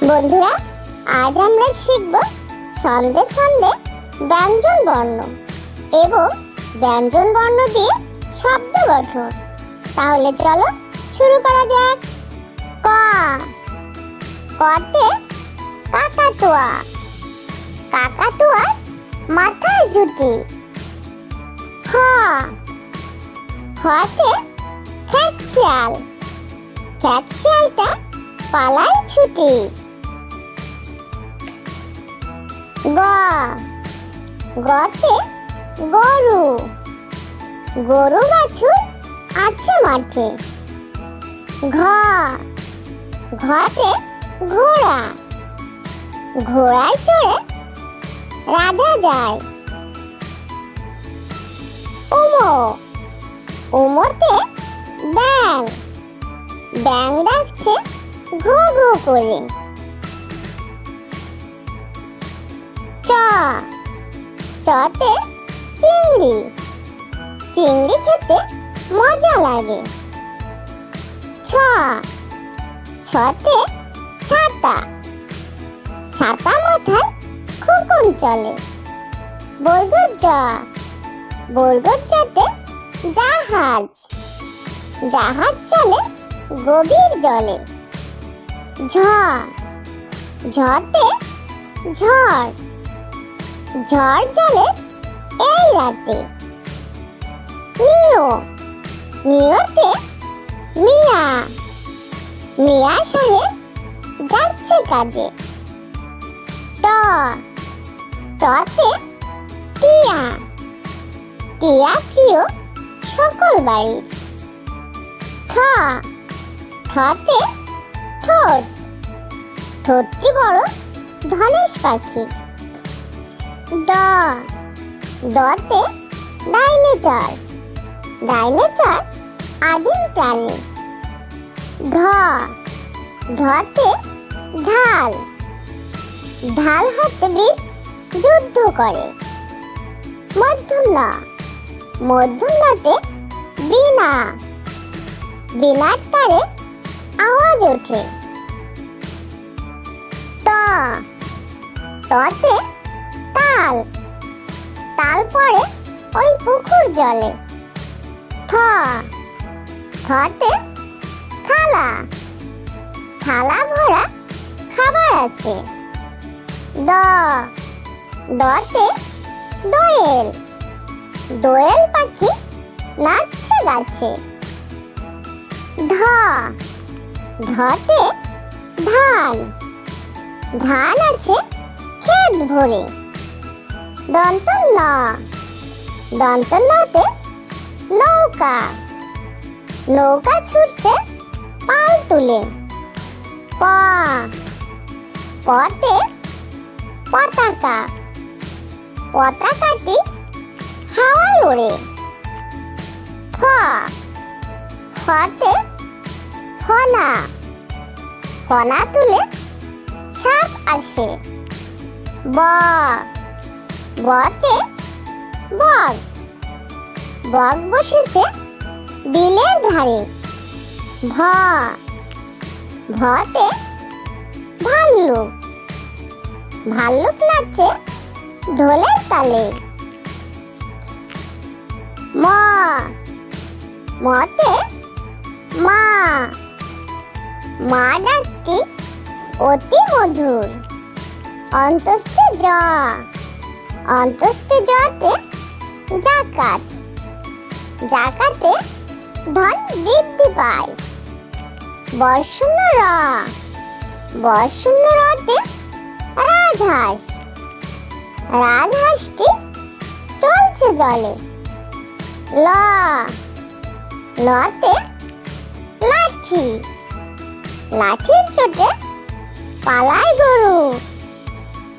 বন্ধুরা, আজ আমরা শিখব ছন্দে ছন্দে ব্যঞ্জন বর্ণ এবং ব্যঞ্জন বর্ণ দিয়ে শব্দ গঠন। তাহলে চলো শুরু করা যাক। ক, কতে কাকাতুয়া, কাকাতুয়ার মাথায় ঝুঁটি। খ, খতে খ্যাঁকশিয়াল, খ্যাঁকশিয়ালটা পালায় ছুটি। গ, গতে গরু, গরু বাছুর আছে মাঠে। ঘ, ঘতে ঘোড়া, ঘোড়ায় চড়ে রাজা যায়। উমো, উমোতে ব্যাঙ, ব্যাঙ ডাকছে ঘু ঘু করে। চ, চতে চিংড়ি, চিংড়ি খেতে মজা লাগে। ছ, ছতে ছাতা, ছাতা মাথায় খোকন চলে। বর্গর জ, বর্গর জতে জাহাজ, জাহাজ চলে গভীর জলে। ঝ, ঝতে ঝড়, ঝড় চলে এই রাতে। নিও, নিওতে মিয়া, মিয়া সাহেব যাচ্ছে কাজে। ট, টতে টিয়া, টিয়া প্রিয় সকল বাড়ির। ঠ, ঠতে ঠোঁট, ঠোঁটটি বড় ধনেশ পাখির। ড, ডতে ডাইনোসর, ডাইনোসর আদিম প্রাণী। ঢ, ঢতে ঢাল, ঢাল হাতে বীর যুদ্ধ করে। মূর্ধন্য, মূর্ধন্যতে বীণা, বীণার তারে আওয়াজ ওঠে। ত, ততে তাল, তাল পড়ে ওই পুকুর জলে। থ, থতে থালা, থালা ভরা খাবার আছে। দ, দতে দোয়েল, দোয়েল পাখি নাচছে গাছে। ধ, ধতে ধান, ধান আছে ক্ষেত ভরে। দন্ত ন, দন্ত নতে নৌকা, নৌকা ছুটছে পাল তুলে। প, পতে পতাকা, পতাকাটি হাওয়ায় ওড়ে। ফ, ফতে ফনা, ফনা তুলে সাপ আসে। ব, বতে বক, বক বসেছে বিলের ধারে। ভ, ভতে ভাল্লুক, ভাল্লুক নাচছে ঢোলের তালে। ম, মতে মা, মা ডাকটি অতি মধুর। অন্তস্থে জ, অন্তস্থে জতে জাকাত, জাকাতে ধন বৃদ্ধি পায়। বর্ষণ্য র, বর্ষণ্য রতে রাজহাঁস, রাজহাঁসটি চলছে জলে। ল, লতে লাঠি, লাঠির চোটে পালায় গরু।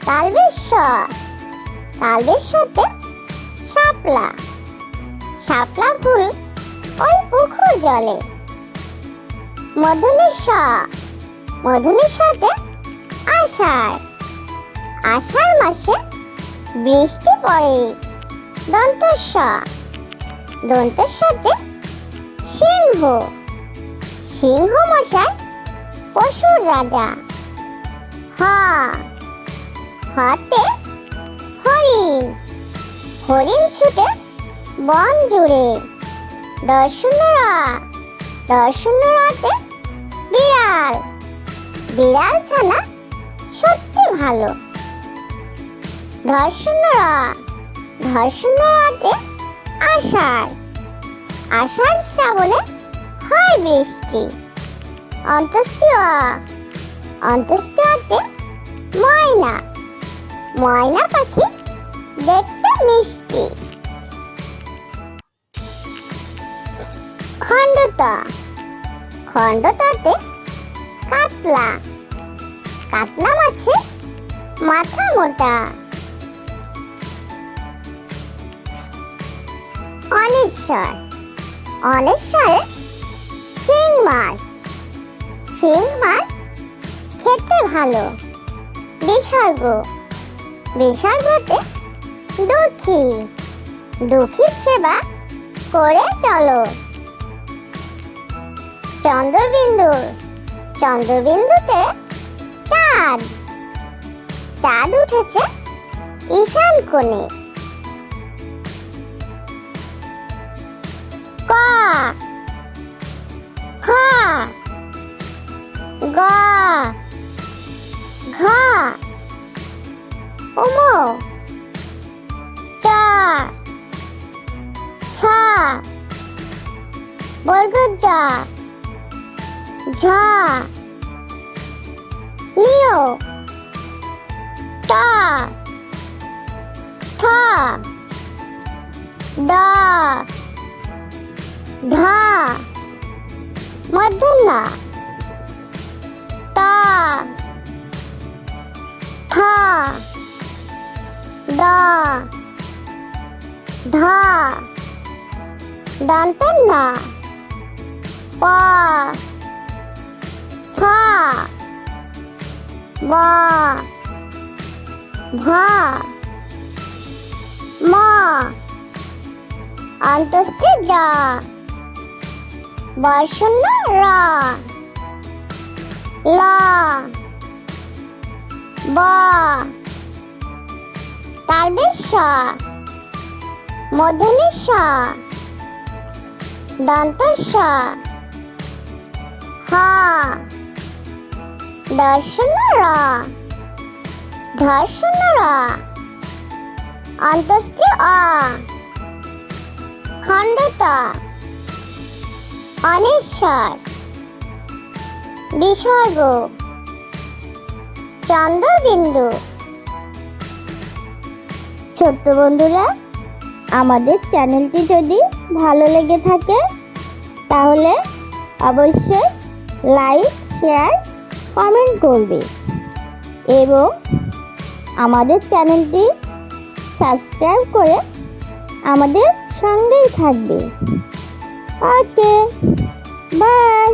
তালবেশ্ব, তালবেশ্বতে শাপলা, শাপলা ফুল ওই পুকুর জলে। মধুনেশ, মধুনেশ্বতে আষাঢ়, আষাঢ় মাসে বৃষ্টি পড়ে। দন্তস্ব, দন্তস্বতে সিংহ, সিংহ মশাই পশুর রাজা। হ, হাতে হরিণ, হরিণ ছুটে বন জুড়ে। দর্শনরা, দর্শনরাতে বিড়াল, বিড়াল ছানা সত্যি ভালো। ধর্ষণরা, ধর্ষণরাতে আষাঢ়, আষাঢ় শ্রাবণে হয় বৃষ্টি। অন্ত্যেষ্টিয়া, অন্ত্যেষ্টিয়াতে ময়না, ময়না পাখি দেখতে মিষ্টি। খণ্ডতা, খণ্ডতাতে কাতলা, কাতলা মাছের মাথা মোটা। অনেশ্বর, অনেশ্বরে শিং মাছ, শিং মাছ খেতে ভালো। বিসর্গ, বিসর্গতে দুঃখী, দুঃখীর সেবা করে চলো। চন্দ্রবিন্দু, চন্দ্রবিন্দুতে চাঁদ, চাঁদ উঠেছে ঈশান কোণে। ক, খ, গ, ঘ, ওমো, চ, ছ, বর্গজ, ঝ, নিয়, ট, ঠ, ড, ঢ, মূর্ধন্য, ত, থ, দ, ধ, দন্তন্য, প, ফ, ব, ভ, ম, অন্তস্থে জ, বর্ষণ্য র, ল, ব, তালবেশ স, মূর্ধন্য স, দন্ত স, হ, দর্শন্য র, ধর্ষণ্য র, অন্তস্থে অ, খণ্ডত, অনেশ্বর, বিসর্গ, চন্দ্রবিন্দু। ছোট্ট বন্ধুরা, আমাদের চ্যানেলটি যদি ভালো লেগে থাকে তাহলে অবশ্যই লাইক, শেয়ার, কমেন্ট করবে এবং আমাদের চ্যানেলটি সাবস্ক্রাইব করে আমাদের সঙ্গেই থাকবে। ওকে, বাই।